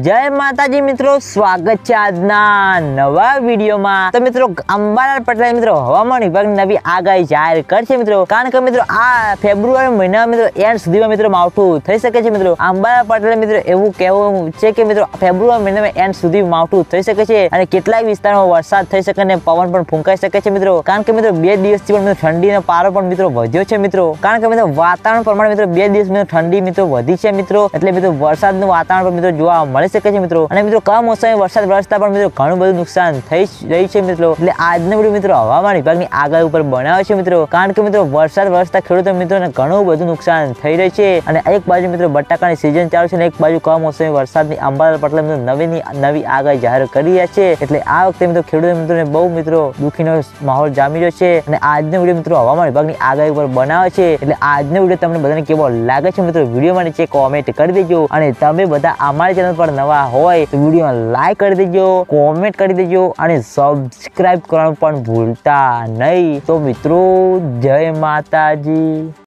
જય માતાજી મિત્રો, સ્વાગત છે આજના નવા વિડીયોમાં। તો મિત્રો અંબાલાલ પટેલ મિત્રો હવામાન વિભાગની નવી આગાહી જાહેર કરશે મિત્રો, કારણ કે મિત્રો આ ફેબ્રુઆરી મહિના મિત્રો એન્ડ સુધીમાં મિત્રો માવઠું થઈ શકે છે મિત્રો। અંબાલાલ પટેલ મિત્રો એવું કહેવું છે કે મિત્રો ફેબ્રુઆરી મહિનામાં એન્ડ સુધી માવઠું થઈ શકે છે અને કેટલાક વિસ્તારોમાં વરસાદ થઈ શકે અને પવન પણ ફૂંકાઈ શકે છે મિત્રો, કારણ કે મિત્રો 2 દિવસથી પણ ઠંડીનો પારો પણ મિત્રો વધ્યો છે મિત્રો, કારણ કે મિત્રો વાતાવરણ પ્રમાણે મિત્રો 2 દિવસ મિત્રો ઠંડી મિત્રો વધી છે મિત્રો, એટલે મિત્રો વરસાદનું વાતાવરણ પણ મિત્રો જોવા મળી શકે છે મિત્રો। અને મિત્રો કમોસમી વરસાદ વરસતા પણ મિત્રો ઘણું બધું નુકસાન થઈ રહી છે મિત્રો, એટલે આજનો વિડીયો મિત્રો હવામાન વિભાગની આગાહી ઉપર બનાવ્યો છે મિત્રો, કારણ કે મિત્રો વરસાદ વરસતા ખેડૂતો મિત્રોને ઘણું બધું નુકસાન થઈ રહ્યું છે અને એક બાજુ મિત્રો બટાકાની સિઝન ચાલુ છે અને એક બાજુ કમોસમી વરસાદની અંબાલાલ પટેલ મિત્રો નવી આગાહી જાહેર કરી રહ્યા છે, એટલે આ વખતે મિત્રો ખેડૂતો મિત્રોને બહુ મિત્રો દુઃખીનો માહોલ જામી રહ્યો છે અને આજનો વિડીયો મિત્રો હવામાન વિભાગની આગાહી ઉપર બનાવે છે, એટલે આજનો વિડીયો તમને બધાને કેવો લાગે છે મિત્રો વિડીયોમાં નીચે કોમેન્ટ કરી દેજો અને તમે બધા અમારી ચેનલ પર નવા હોય તો વિડીયોમાં લાઈક કરી દેજો, કોમેન્ટ કરી દેજો અને સબસ્ક્રાઇબ કરવાનું પણ ભૂલતા નહીં। તો મિત્રો જય માતાજી।